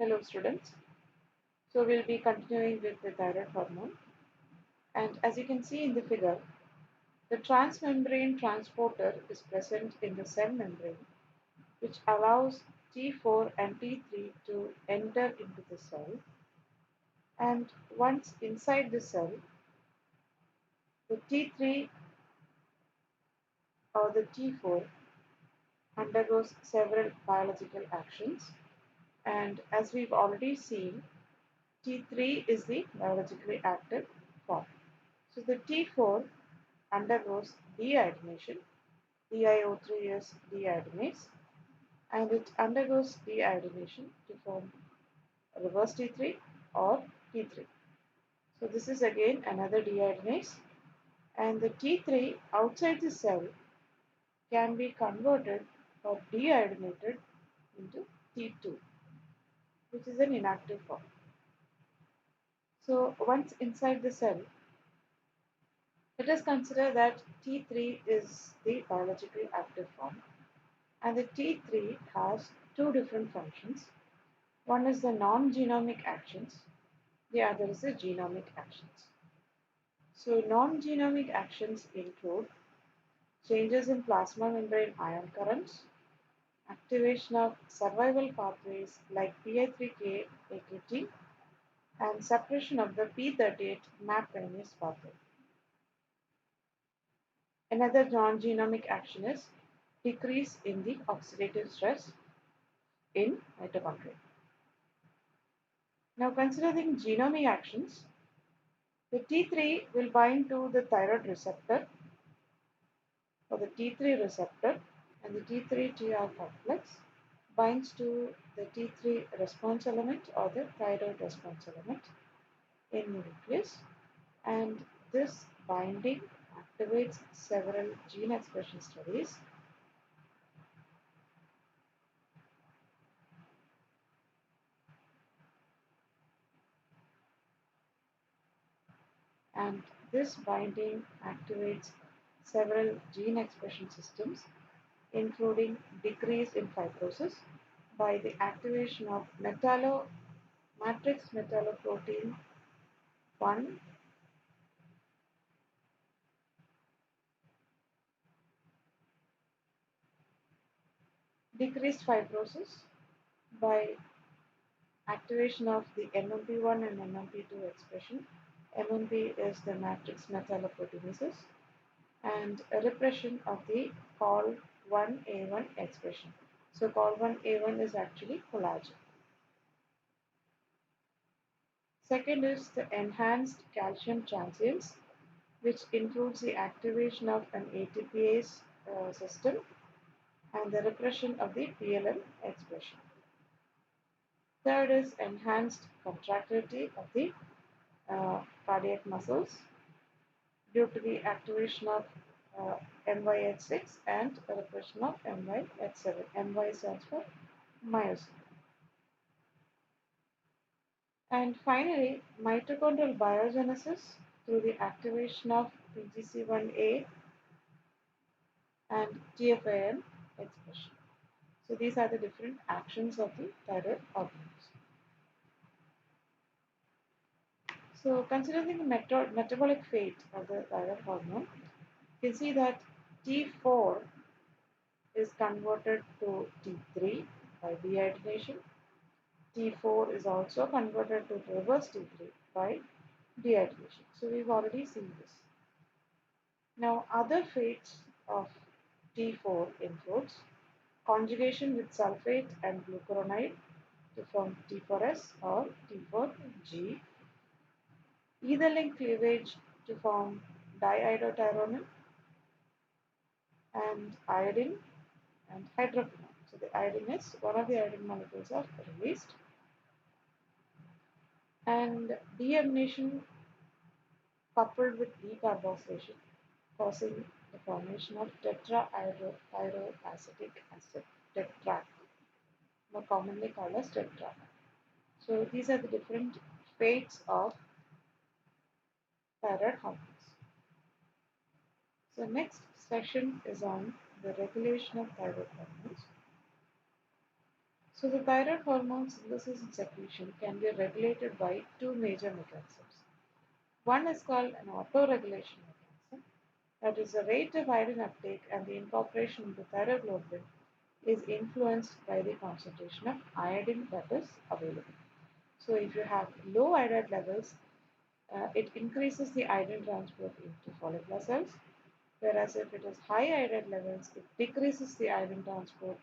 Hello students. So we'll be continuing with the thyroid hormone, and as you can see in the figure, the transmembrane transporter is present in the cell membrane, which allows T4 and T3 to enter into the cell, and once inside the cell, the T3 or the T4 undergoes several biological actions, and as we've already seen, T3 is the biologically active form. So the T4 undergoes deiodination. DiO3 is deiodinase, and it undergoes deiodination to form reverse T3 or T3. So this is again another deiodinase, and the T3 outside the cell can be converted or deiodinated into T2, which is an inactive form. So once inside the cell, let us consider that T3 is the biologically active form, and the T3 has two different functions. One is the non-genomic actions, the other is the genomic actions. So non-genomic actions include changes in plasma membrane ion currents, activation of survival pathways like PI3K, AKT, and suppression of the P38 MAP kinase pathway. Another non-genomic action is decrease in the oxidative stress in mitochondria. Now considering genomic actions, the T3 will bind to the thyroid receptor or the T3 receptor, and the T3-TR complex binds to the T3 response element or the thyroid response element in the nucleus, and this binding activates several gene expression studies, and this binding activates several gene expression systems, including decrease in fibrosis by the activation of matrix metalloprotein 1, decreased fibrosis by activation of the MMP1 and MMP2 expression. MMP is the matrix metalloproteinases, and a repression of the COL1A1 expression. So COL1A1 is actually collagen. Second is the enhanced calcium transients, which includes the activation of an ATPase system and the repression of the PLM expression. Third is enhanced contractility of the cardiac muscles due to the activation of MYH6 and repression of MYH7. MY stands for myosin. And finally, mitochondrial biogenesis through the activation of PGC1A and TFAM expression. So these are the different actions of the thyroid hormones. So considering the metabolic fate of the thyroid hormone, you can see that T4 is converted to T3 by deiodination. T4 is also converted to reverse T3 by deiodination. So we've already seen this. Now other fates of T4 includes conjugation with sulfate and glucuronide to form T4S or T4G, ether link cleavage to form diiodotyrone and iodine and hydroquinone. So the iodine is one of the iodine molecules are released, and deamination coupled with decarboxylation causing the formation of tetrahydropyroacetic acid, tetrac, more commonly called as tetrac. So these are the different fates of thyroid hormones. So next section is on the regulation of thyroid hormones. So the thyroid hormone synthesis and secretion can be regulated by two major mechanisms. One is called an autoregulation mechanism, that is the rate of iodine uptake and the incorporation into thyroglobulin is influenced by the concentration of iodine that is available. So if you have low iodide levels, it increases the iodine transport into follicular cells, whereas if it has high iodide levels, it decreases the iodine transport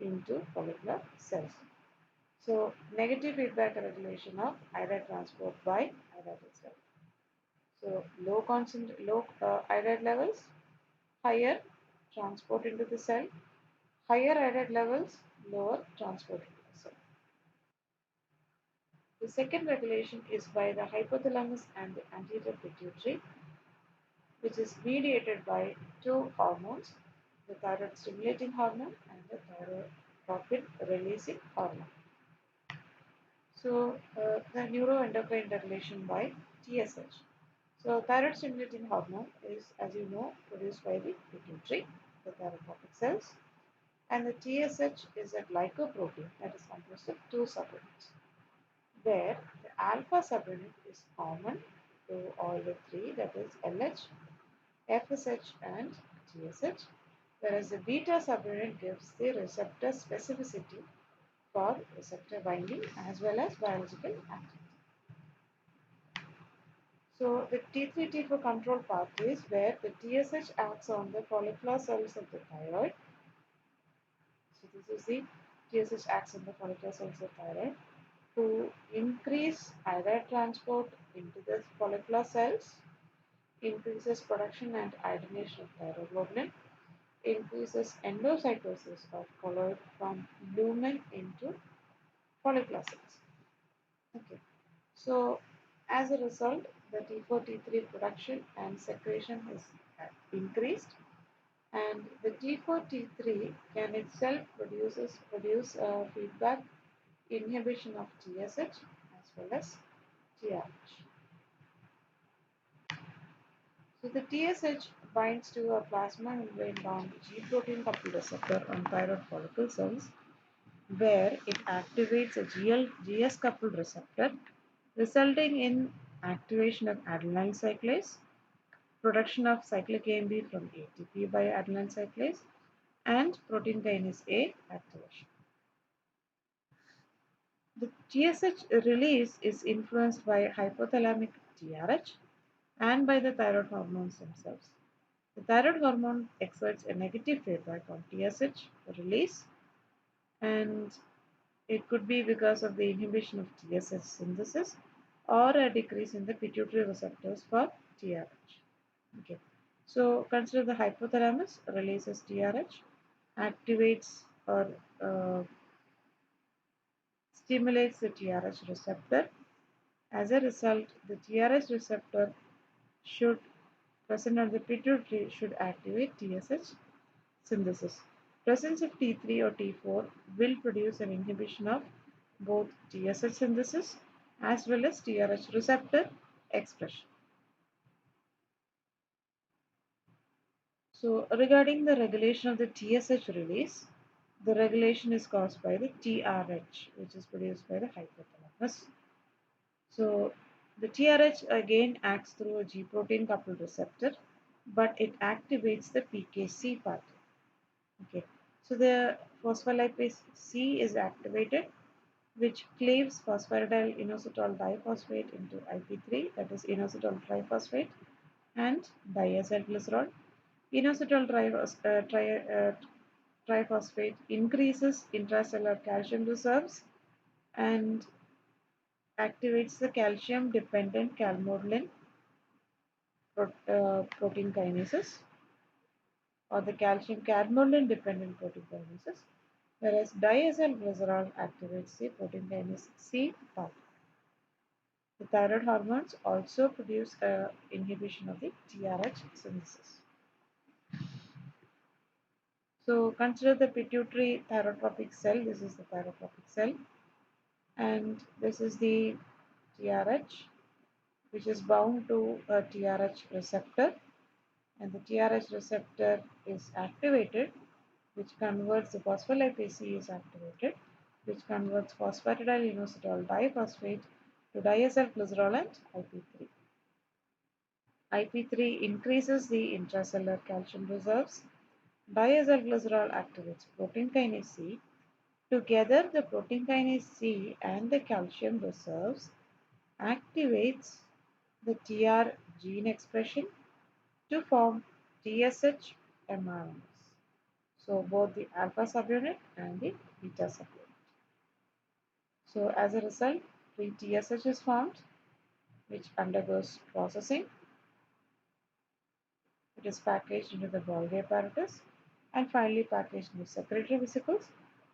into follicular cells. So negative feedback regulation of iodide transport by iodide itself. So low iodide levels, higher transport into the cell, higher iodide levels, lower transport into the cell. The second regulation is by the hypothalamus and the anterior pituitary, which is mediated by two hormones, the thyroid stimulating hormone and the thyrotropin releasing hormone. So, the neuroendocrine regulation by TSH. So, thyroid stimulating hormone is, as you know, produced by the pituitary, the thyrotropic cells, and the TSH is a glycoprotein that is composed of two subunits, where the alpha subunit is common to all the three, that is LH, FSH, and TSH, whereas the beta subunit gives the receptor specificity for receptor binding as well as biological activity. So the T3 T4 control pathways where the TSH acts on the follicular cells of the thyroid. So this is the TSH acts on the follicular cells of thyroid to increase iodide transport into the follicular cells, increases production and iodination of thyroglobulin, increases endocytosis of colloid from lumen into follicular cells. Okay. So as a result, the T4 T3 production and secretion is increased, and the T4 T3 can itself produce feedback inhibition of TSH as well as TRH. So the TSH binds to a plasma membrane bound G protein coupled receptor on thyroid follicle cells, where it activates a GS coupled receptor, resulting in activation of adenyl cyclase, production of cyclic AMP from ATP by adenyl cyclase, and protein kinase A activation. The TSH release is influenced by hypothalamic TRH and by the thyroid hormones themselves. The thyroid hormone exerts a negative feedback on TSH release, and it could be because of the inhibition of TSH synthesis or a decrease in the pituitary receptors for TRH. Okay. So consider the hypothalamus releases TRH, activates or stimulates the TRH receptor. As a result, the TRH receptor should present on the pituitary should activate TSH synthesis. Presence of T3 or T4 will produce an inhibition of both TSH synthesis as well as TRH receptor expression. So regarding the regulation of the TSH release, the regulation is caused by the TRH, which is produced by the hypothalamus. So the TRH again acts through a G protein coupled receptor, but it activates the PKC pathway. Okay, so the phospholipase C is activated, which cleaves phosphoridyl inositol diphosphate into IP3, that is inositol triphosphate, and diacylglycerol. Inositol triphosphate increases intracellular calcium reserves and activates the calcium dependent calmodulin protein kinases, or the calcium cadmolin dependent protein kinases, whereas diacylglycerol activates the protein kinase C pathway. The thyroid hormones also produce inhibition of the TRH synthesis. So consider the pituitary thyrotropic cell. This is the thyrotropic cell, and this is the TRH, which is bound to a TRH receptor, and the TRH receptor is activated, which converts the phospholipase C is activated, which converts phosphatidylinositol diphosphate to diacylglycerol and IP3. IP3 increases the intracellular calcium reserves. Diacylglycerol activates protein kinase C. Together, the protein kinase C and the calcium reserves activates the TR gene expression to form TSH mRNAs. So both the alpha subunit and the beta subunit. So as a result, the TSH is formed, which undergoes processing. It is packaged into the Golgi apparatus and finally packaged into secretory vesicles,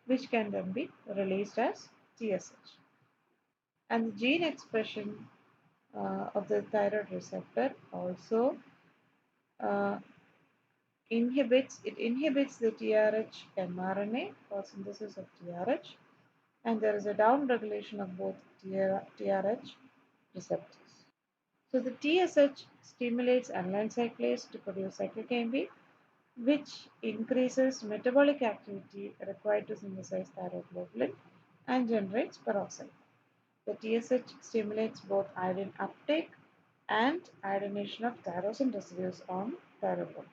which can then be released as TSH. And the gene expression of the thyroid receptor also uh, inhibits the TRH mRNA for synthesis of TRH, and there is a down regulation of both TRH receptors. So the TSH stimulates aniline cyclase to produce cyclic AMP, which increases metabolic activity required to synthesize thyroid globulin and generates peroxide. The TSH stimulates both iodine uptake and iodination of tyrosine residues on thyroid.